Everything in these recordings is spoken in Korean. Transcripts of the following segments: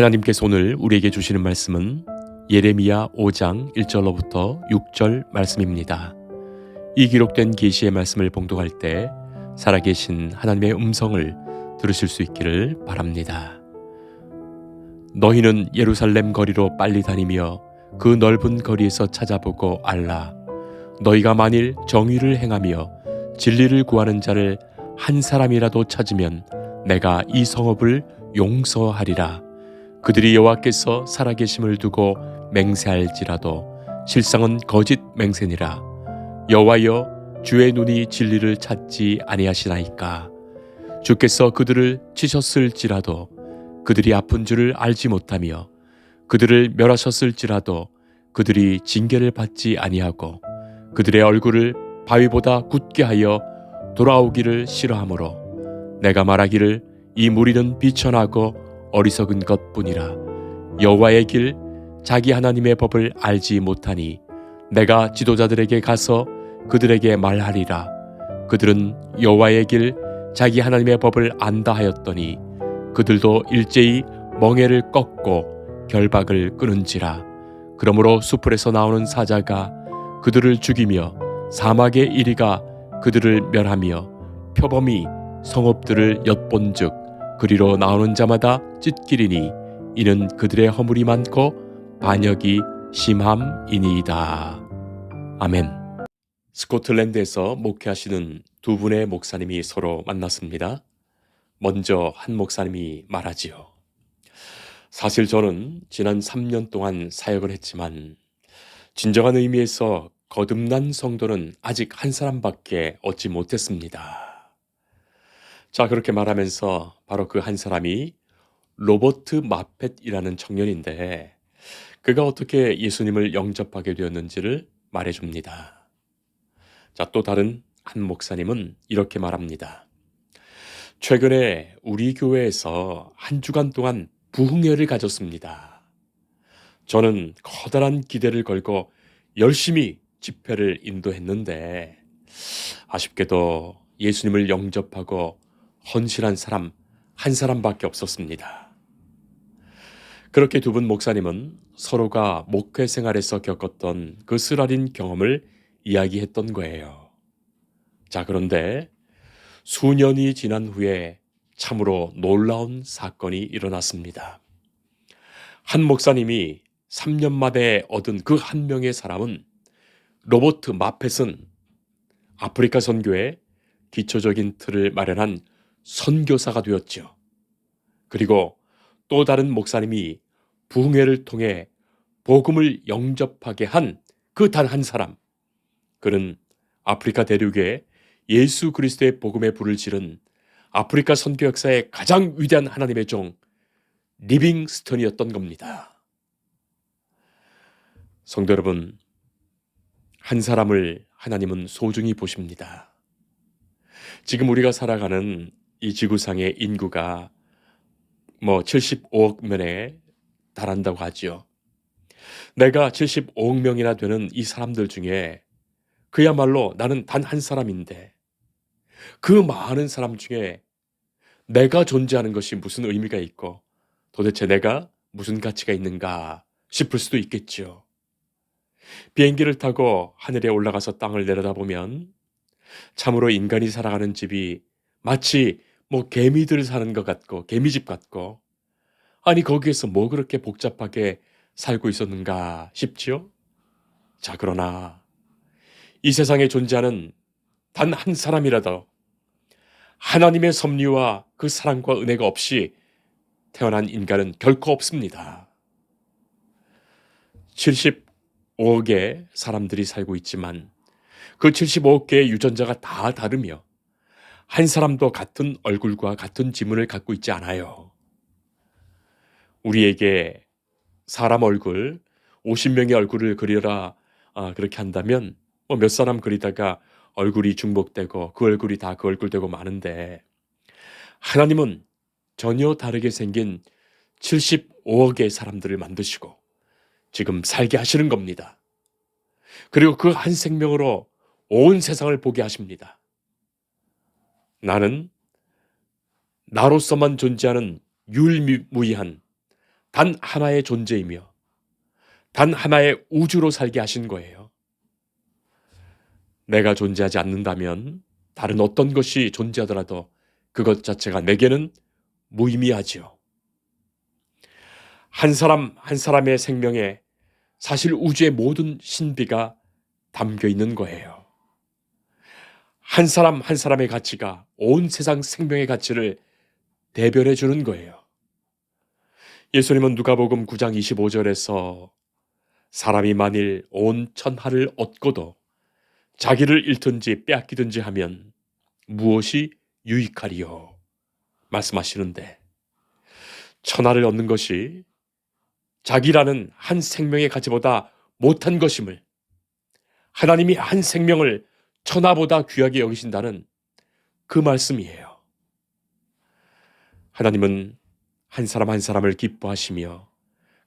하나님께서 오늘 우리에게 주시는 말씀은 예레미야 5장 1절로부터 6절 말씀입니다. 이 기록된 계시의 말씀을 봉독할 때 살아계신 하나님의 음성을 들으실 수 있기를 바랍니다. 너희는 예루살렘 거리로 빨리 다니며 그 넓은 거리에서 찾아보고 알라. 너희가 만일 정의를 행하며 진리를 구하는 자를 한 사람이라도 찾으면 내가 이 성읍을 용서하리라. 그들이 여호와께서 살아계심을 두고 맹세할지라도 실상은 거짓 맹세니라. 여호와여, 주의 눈이 진리를 찾지 아니하시나이까. 주께서 그들을 치셨을지라도 그들이 아픈 줄을 알지 못하며 그들을 멸하셨을지라도 그들이 징계를 받지 아니하고 그들의 얼굴을 바위보다 굳게 하여 돌아오기를 싫어하므로 내가 말하기를 이 무리는 비천하고 어리석은 것뿐이라. 여호와의 길 자기 하나님의 법을 알지 못하니 내가 지도자들에게 가서 그들에게 말하리라. 그들은 여호와의 길 자기 하나님의 법을 안다 하였더니 그들도 일제히 멍에를 꺾고 결박을 끊은지라. 그러므로 수풀에서 나오는 사자가 그들을 죽이며 사막의 이리가 그들을 멸하며 표범이 성읍들을 엿본즉 그리로 나오는 자마다 찢기리니 이는 그들의 허물이 많고 반역이 심함이니이다. 아멘. 스코틀랜드에서 목회하시는 두 분의 목사님이 서로 만났습니다. 먼저 한 목사님이 말하지요. 사실 저는 지난 3년 동안 사역을 했지만 진정한 의미에서 거듭난 성도는 아직 한 사람밖에 얻지 못했습니다. 자, 그렇게 말하면서 바로 그 한 사람이 로버트 마펫이라는 청년인데 그가 어떻게 예수님을 영접하게 되었는지를 말해줍니다. 자, 또 다른 한 목사님은 이렇게 말합니다. 최근에 우리 교회에서 한 주간 동안 부흥회를 가졌습니다. 저는 커다란 기대를 걸고 열심히 집회를 인도했는데 아쉽게도 예수님을 영접하고 헌신한 사람 한 사람밖에 없었습니다. 그렇게 두 분 목사님은 서로가 목회 생활에서 겪었던 그 쓰라린 경험을 이야기했던 거예요. 자, 그런데 수년이 지난 후에 참으로 놀라운 사건이 일어났습니다. 한 목사님이 3년 만에 얻은 그 한 명의 사람은 로버트 마펫은 아프리카 선교에 기초적인 틀을 마련한 선교사가 되었죠. 그리고 또 다른 목사님이 부흥회를 통해 복음을 영접하게 한 그 단 한 사람, 그는 아프리카 대륙에 예수 그리스도의 복음의 불을 지른 아프리카 선교 역사의 가장 위대한 하나님의 종 리빙스턴이었던 겁니다. 성도 여러분, 한 사람을 하나님은 소중히 보십니다. 지금 우리가 살아가는 이 지구상의 인구가 75억 명에 달한다고 하지요. 내가 75억 명이나 되는 이 사람들 중에 그야말로 나는 단 한 사람인데 그 많은 사람 중에 내가 존재하는 것이 무슨 의미가 있고 도대체 내가 무슨 가치가 있는가 싶을 수도 있겠지요. 비행기를 타고 하늘에 올라가서 땅을 내려다보면 참으로 인간이 살아가는 집이 마치 개미들 사는 것 같고 개미집 같고 아니 거기에서 뭐 그렇게 복잡하게 살고 있었는가 싶지요. 자, 그러나 이 세상에 존재하는 단 한 사람이라도 하나님의 섭리와 그 사랑과 은혜가 없이 태어난 인간은 결코 없습니다. 75억의 사람들이 살고 있지만 그 75억 개의 유전자가 다 다르며 한 사람도 같은 얼굴과 같은 지문을 갖고 있지 않아요. 우리에게 사람 얼굴 50명의 얼굴을 그려라 그렇게 한다면 몇 사람 그리다가 얼굴이 중복되고 그 얼굴이 다 그 얼굴 되고 마는데 하나님은 전혀 다르게 생긴 75억의 사람들을 만드시고 지금 살게 하시는 겁니다. 그리고 그 한 생명으로 온 세상을 보게 하십니다. 나는 나로서만 존재하는 유일무이한 단 하나의 존재이며 단 하나의 우주로 살게 하신 거예요. 내가 존재하지 않는다면 다른 어떤 것이 존재하더라도 그것 자체가 내게는 무의미하지요. 한 사람 한 사람의 생명에 사실 우주의 모든 신비가 담겨 있는 거예요. 한 사람 한 사람의 가치가 온 세상 생명의 가치를 대변해 주는 거예요. 예수님은 누가복음 9장 25절에서 사람이 만일 온 천하를 얻고도 자기를 잃든지 빼앗기든지 하면 무엇이 유익하리요? 말씀하시는데, 천하를 얻는 것이 자기라는 한 생명의 가치보다 못한 것임을, 하나님이 한 생명을 천하보다 귀하게 여기신다는 그 말씀이에요. 하나님은 한 사람 한 사람을 기뻐하시며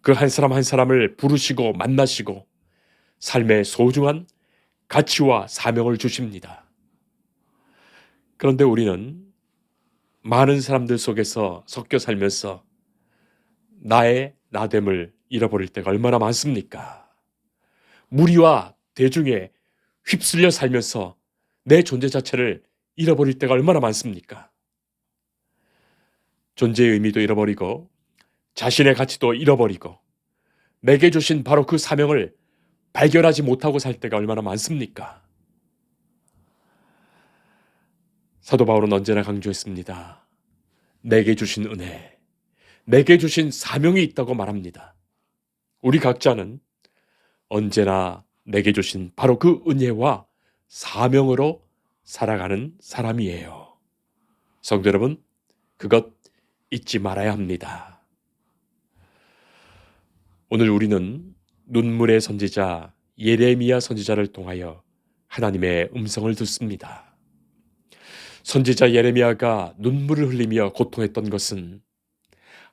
그 한 사람 한 사람을 부르시고 만나시고 삶의 소중한 가치와 사명을 주십니다. 그런데 우리는 많은 사람들 속에서 섞여 살면서 나의 나됨을 잃어버릴 때가 얼마나 많습니까? 무리와 대중에 휩쓸려 살면서 내 존재 자체를 잃어버릴 때가 얼마나 많습니까? 존재의 의미도 잃어버리고 자신의 가치도 잃어버리고 내게 주신 바로 그 사명을 발견하지 못하고 살 때가 얼마나 많습니까? 사도 바울은 언제나 강조했습니다. 내게 주신 은혜, 내게 주신 사명이 있다고 말합니다. 우리 각자는 언제나 내게 주신 바로 그 은혜와 사명으로 살아가는 사람이에요. 성도 여러분, 그것 잊지 말아야 합니다. 오늘 우리는 눈물의 선지자 예레미야 선지자를 통하여 하나님의 음성을 듣습니다. 선지자 예레미야가 눈물을 흘리며 고통했던 것은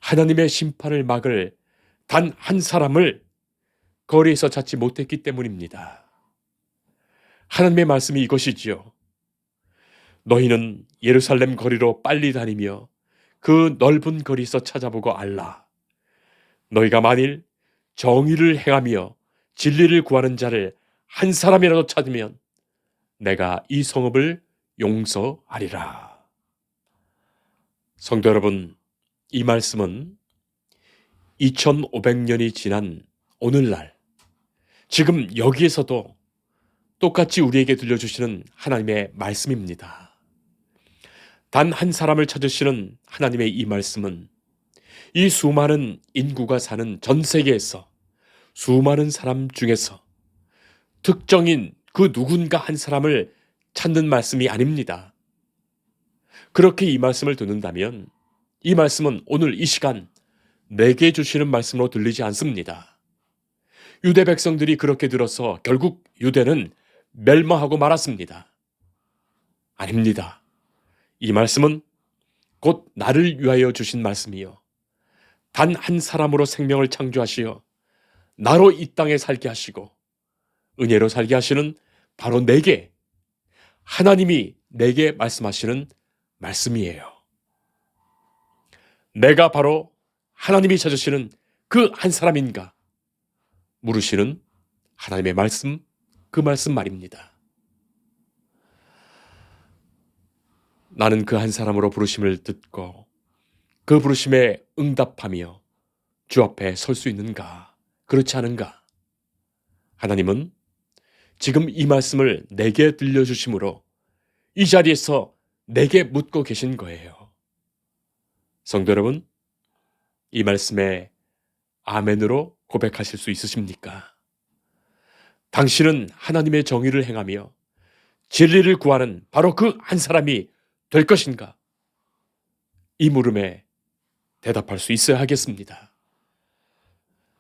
하나님의 심판을 막을 단 한 사람을 거리에서 찾지 못했기 때문입니다. 하나님의 말씀이 이것이지요. 너희는 예루살렘 거리로 빨리 다니며 그 넓은 거리에서 찾아보고 알라. 너희가 만일 정의를 행하며 진리를 구하는 자를 한 사람이라도 찾으면 내가 이 성읍을 용서하리라. 성도 여러분, 이 말씀은 2500년이 지난 오늘날 지금 여기에서도 똑같이 우리에게 들려주시는 하나님의 말씀입니다. 단 한 사람을 찾으시는 하나님의 이 말씀은 이 수많은 인구가 사는 전 세계에서 수많은 사람 중에서 특정인 그 누군가 한 사람을 찾는 말씀이 아닙니다. 그렇게 이 말씀을 듣는다면 이 말씀은 오늘 이 시간 내게 주시는 말씀으로 들리지 않습니다. 유대 백성들이 그렇게 들어서 결국 유대는 멸망하고 말았습니다. 아닙니다. 이 말씀은 곧 나를 위하여 주신 말씀이요. 단 한 사람으로 생명을 창조하시어 나로 이 땅에 살게 하시고 은혜로 살게 하시는 바로 내게, 하나님이 내게 말씀하시는 말씀이에요. 내가 바로 하나님이 찾으시는 그 한 사람인가 물으시는 하나님의 말씀, 그 말씀 말입니다. 나는 그 한 사람으로 부르심을 듣고 그 부르심에 응답하며 주 앞에 설 수 있는가? 그렇지 않은가? 하나님은 지금 이 말씀을 내게 들려주심으로 이 자리에서 내게 묻고 계신 거예요. 성도 여러분, 이 말씀에 아멘으로 고백하실 수 있으십니까? 당신은 하나님의 정의를 행하며 진리를 구하는 바로 그 한 사람이 될 것인가? 이 물음에 대답할 수 있어야 하겠습니다.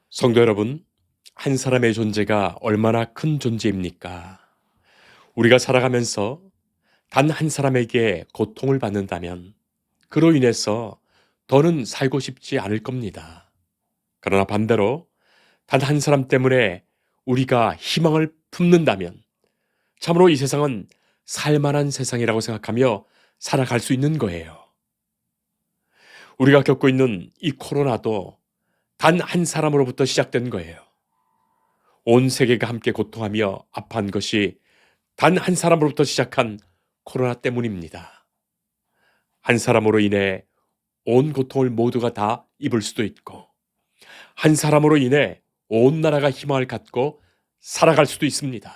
성도 여러분, 한 사람의 존재가 얼마나 큰 존재입니까? 우리가 살아가면서 단 한 사람에게 고통을 받는다면 그로 인해서 더는 살고 싶지 않을 겁니다. 그러나 반대로 단 한 사람 때문에 우리가 희망을 품는다면 참으로 이 세상은 살만한 세상이라고 생각하며 살아갈 수 있는 거예요. 우리가 겪고 있는 이 코로나도 단 한 사람으로부터 시작된 거예요. 온 세계가 함께 고통하며 아파한 것이 단 한 사람으로부터 시작한 코로나 때문입니다. 한 사람으로 인해 온 고통을 모두가 다 입을 수도 있고, 한 사람으로 인해 온 나라가 희망을 갖고 살아갈 수도 있습니다.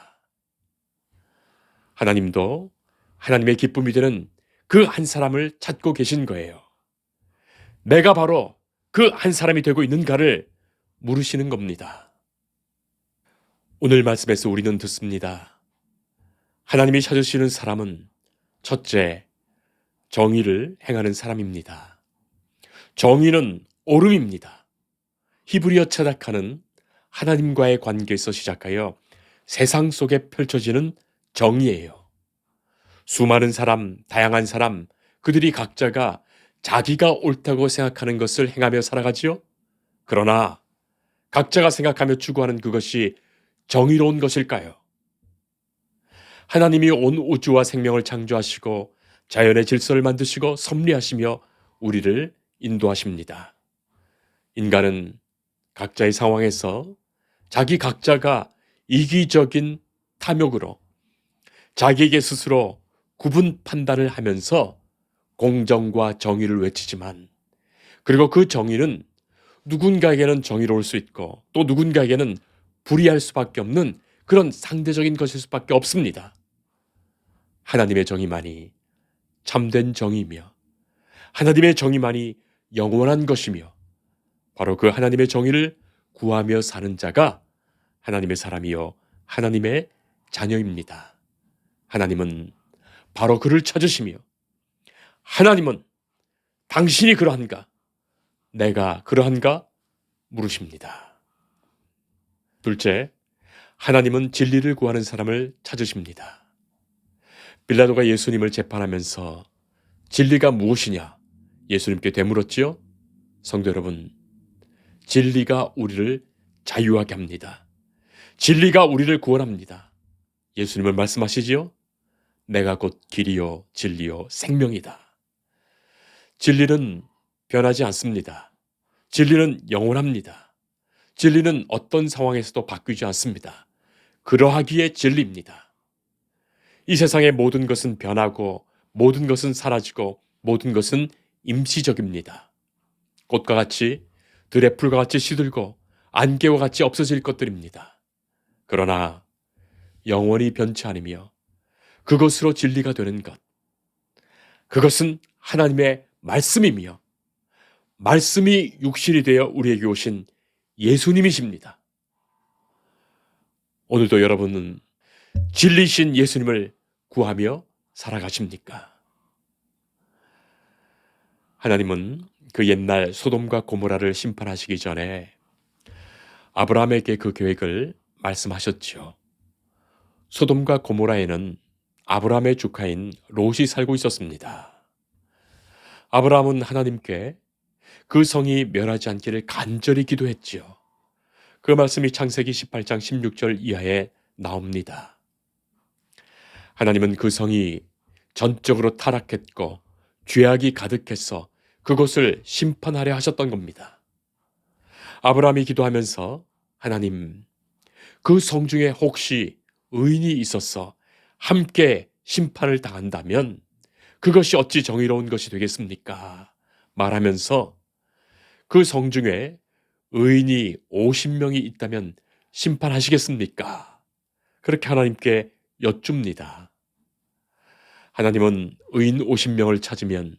하나님도 하나님의 기쁨이 되는 그 한 사람을 찾고 계신 거예요. 내가 바로 그 한 사람이 되고 있는가를 물으시는 겁니다. 오늘 말씀에서 우리는 듣습니다. 하나님이 찾으시는 사람은 첫째, 정의를 행하는 사람입니다. 정의는 옳음입니다. 히브리어 체닥하는 하나님과의 관계에서 시작하여 세상 속에 펼쳐지는 정의예요. 수많은 사람, 다양한 사람, 그들이 각자가 자기가 옳다고 생각하는 것을 행하며 살아가지요. 그러나 각자가 생각하며 추구하는 그것이 정의로운 것일까요? 하나님이 온 우주와 생명을 창조하시고 자연의 질서를 만드시고 섭리하시며 우리를 인도하십니다. 인간은 각자의 상황에서 자기 각자가 이기적인 탐욕으로 자기에게 스스로 구분 판단을 하면서 공정과 정의를 외치지만, 그리고 그 정의는 누군가에게는 정의로울 수 있고 또 누군가에게는 불의할 수밖에 없는 그런 상대적인 것일 수밖에 없습니다. 하나님의 정의만이 참된 정의이며 하나님의 정의만이 영원한 것이며 바로 그 하나님의 정의를 구하며 사는 자가 하나님의 사람이요 하나님의 자녀입니다. 하나님은 바로 그를 찾으시며, 하나님은 당신이 그러한가? 내가 그러한가? 물으십니다. 둘째, 하나님은 진리를 구하는 사람을 찾으십니다. 빌라도가 예수님을 재판하면서 진리가 무엇이냐 예수님께 되물었지요. 성도 여러분, 진리가 우리를 자유하게 합니다. 진리가 우리를 구원합니다. 예수님은 말씀하시지요. 내가 곧 길이요 진리요 생명이다. 진리는 변하지 않습니다. 진리는 영원합니다. 진리는 어떤 상황에서도 바뀌지 않습니다. 그러하기에 진리입니다. 이 세상의 모든 것은 변하고 모든 것은 사라지고 모든 것은 임시적입니다. 꽃과 같이 들의 풀과 같이 시들고 안개와 같이 없어질 것들입니다. 그러나 영원히 변치 않으며 그것으로 진리가 되는 것, 그것은 하나님의 말씀이며 말씀이 육신이 되어 우리에게 오신 예수님이십니다. 오늘도 여러분은 진리신 예수님을 구하며 살아가십니까? 하나님은 그 옛날 소돔과 고모라를 심판하시기 전에 아브라함에게 그 계획을 말씀하셨지요. 소돔과 고모라에는 아브라함의 조카인 롯이 살고 있었습니다. 아브라함은 하나님께 그 성이 멸하지 않기를 간절히 기도했지요. 그 말씀이 창세기 18장 16절 이하에 나옵니다. 하나님은 그 성이 전적으로 타락했고 죄악이 가득해서 그것을 심판하려 하셨던 겁니다. 아브라함이 기도하면서 하나님, 그 성 중에 혹시 의인이 있어서 함께 심판을 당한다면 그것이 어찌 정의로운 것이 되겠습니까? 말하면서 그 성 중에 의인이 50명이 있다면 심판하시겠습니까? 그렇게 하나님께 여쭙니다. 하나님은 의인 50명을 찾으면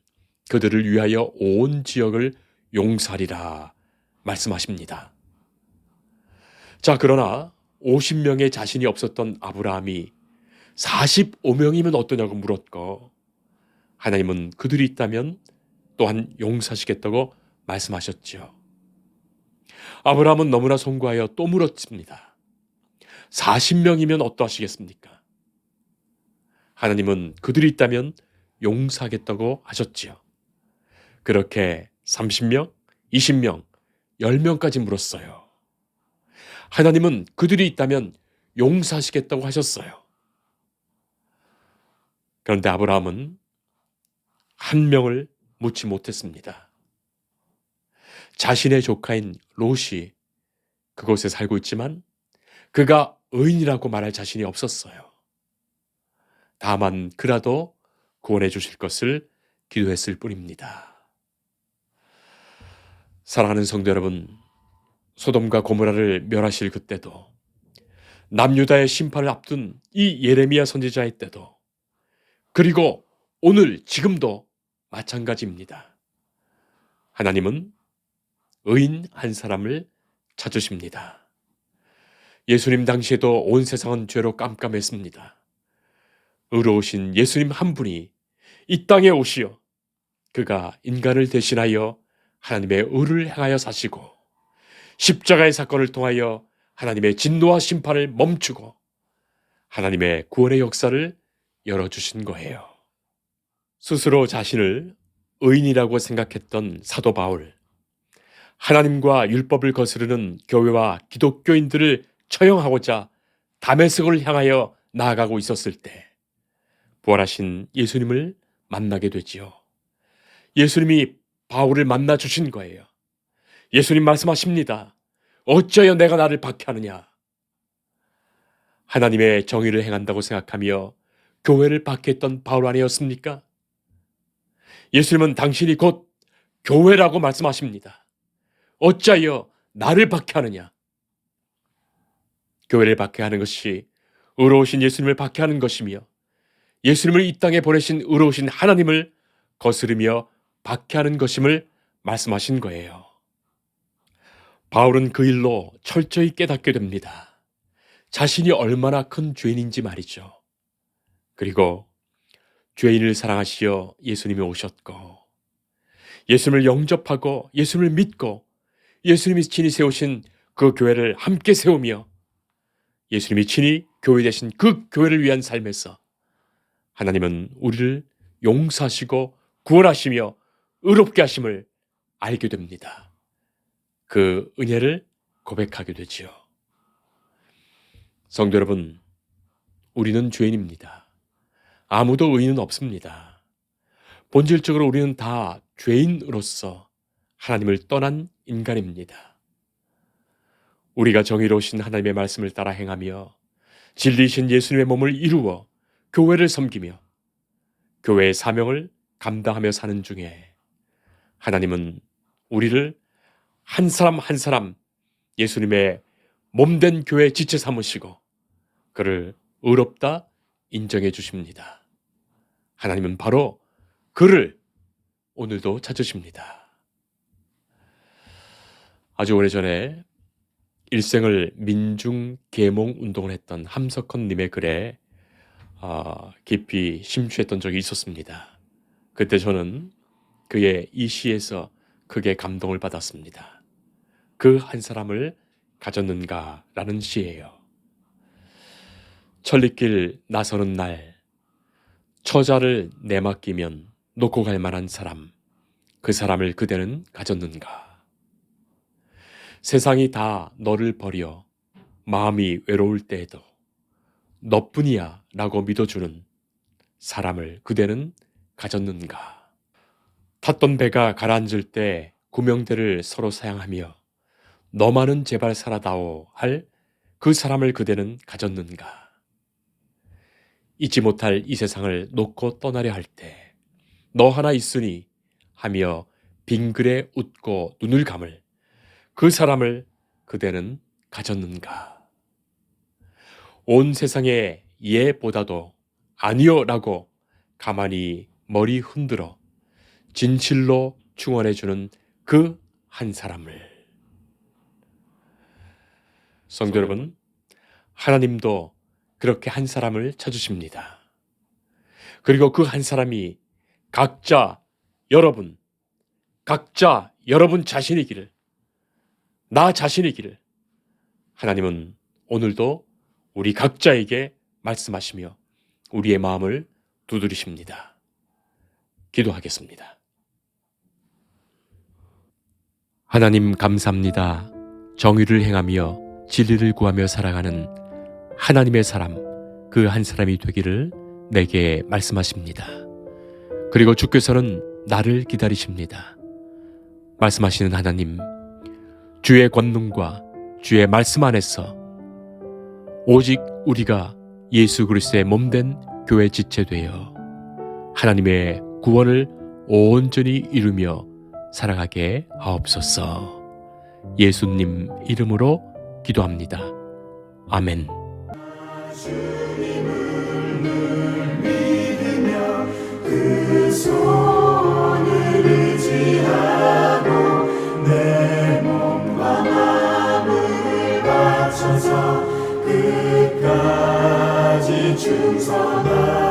그들을 위하여 온 지역을 용서하리라 말씀하십니다. 자, 그러나 50명의 자신이 없었던 아브라함이 45명이면 어떠냐고 물었고, 하나님은 그들이 있다면 또한 용서하시겠다고 말씀하셨죠. 아브라함은 너무나 송구하여 또 물었습니다. 40명이면 어떠하시겠습니까? 하나님은 그들이 있다면 용서하겠다고 하셨지요. 그렇게 30명, 20명, 10명까지 물었어요. 하나님은 그들이 있다면 용서하시겠다고 하셨어요. 그런데 아브라함은 한 명을 묻지 못했습니다. 자신의 조카인 롯이 그곳에 살고 있지만 그가 의인이라고 말할 자신이 없었어요. 다만 그라도 구원해 주실 것을 기도했을 뿐입니다. 사랑하는 성도 여러분, 소돔과 고모라를 멸하실 그때도, 남유다의 심판을 앞둔 이 예레미야 선지자의 때도, 그리고 오늘 지금도 마찬가지입니다. 하나님은 의인 한 사람을 찾으십니다. 예수님 당시에도 온 세상은 죄로 깜깜했습니다. 의로우신 예수님 한 분이 이 땅에 오시어 그가 인간을 대신하여 하나님의 의를 행하여 사시고 십자가의 사건을 통하여 하나님의 진노와 심판을 멈추고 하나님의 구원의 역사를 열어주신 거예요. 스스로 자신을 의인이라고 생각했던 사도 바울, 하나님과 율법을 거스르는 교회와 기독교인들을 처형하고자 다메섹을 향하여 나아가고 있었을 때 부활하신 예수님을 만나게 되지요. 예수님이 바울을 만나 주신 거예요. 예수님 말씀하십니다. 어찌하여 내가 나를 박해하느냐? 하나님의 정의를 행한다고 생각하며 교회를 박해했던 바울 아니었습니까? 예수님은 당신이 곧 교회라고 말씀하십니다. 어찌하여 나를 박해하느냐? 교회를 박해하는 것이 의로우신 예수님을 박해하는 것이며 예수님을 이 땅에 보내신 의로우신 하나님을 거스르며 박해하는 것임을 말씀하신 거예요. 바울은 그 일로 철저히 깨닫게 됩니다. 자신이 얼마나 큰 죄인인지 말이죠. 그리고 죄인을 사랑하시어 예수님이 오셨고 예수님을 영접하고 예수님을 믿고 예수님이 친히 세우신 그 교회를 함께 세우며 예수님이 친히 교회 되신 그 교회를 위한 삶에서 하나님은 우리를 용서하시고 구원하시며 의롭게 하심을 알게 됩니다. 그 은혜를 고백하게 되지요. 성도 여러분, 우리는 죄인입니다. 아무도 의인은 없습니다. 본질적으로 우리는 다 죄인으로서 하나님을 떠난 인간입니다. 우리가 정의로우신 하나님의 말씀을 따라 행하며 진리이신 예수님의 몸을 이루어 교회를 섬기며 교회의 사명을 감당하며 사는 중에 하나님은 우리를 한 사람 한 사람 예수님의 몸된 교회 지체 삼으시고 그를 의롭다 인정해 주십니다. 하나님은 바로 그를 오늘도 찾으십니다. 아주 오래전에 일생을 민중 계몽 운동을 했던 함석헌님의 글에 깊이 심취했던 적이 있었습니다. 그때 저는 그의 이 시에서 크게 감동을 받았습니다. 그 한 사람을 가졌는가라는 시예요. 천리길 나서는 날 처자를 내맡기면 놓고 갈 만한 사람, 그 사람을 그대는 가졌는가? 세상이 다 너를 버려 마음이 외로울 때에도 너뿐이야 라고 믿어주는 사람을 그대는 가졌는가? 탔던 배가 가라앉을 때 구명대를 서로 사양하며 너만은 제발 살아다오 할 그 사람을 그대는 가졌는가? 잊지 못할 이 세상을 놓고 떠나려 할 때 너 하나 있으니 하며 빙그레 웃고 눈을 감을 그 사람을 그대는 가졌는가? 온 세상의 예보다도 아니요라고 가만히 머리 흔들어 진실로 충원해주는 그 한 사람을. 성도 여러분, 하나님도 그렇게 한 사람을 찾으십니다. 그리고 그 한 사람이 각자 여러분 자신이기를, 나 자신이기를 하나님은 오늘도 우리 각자에게 말씀하시며 우리의 마음을 두드리십니다. 기도하겠습니다. 하나님 감사합니다. 정의를 행하며 진리를 구하며 살아가는 하나님의 사람, 그 한 사람이 되기를 내게 말씀하십니다. 그리고 주께서는 나를 기다리십니다. 말씀하시는 하나님, 주의 권능과 주의 말씀 안에서 오직 우리가 예수 그리스도의 몸된 교회 지체되어 하나님의 구원을 온전히 이루며 살아가게 하옵소서. 예수님 이름으로 기도합니다. 아멘. 주님을 늘 믿으며 그 손을 의지하고 내 몸과 마음을 바쳐서 끝까지 충성하리.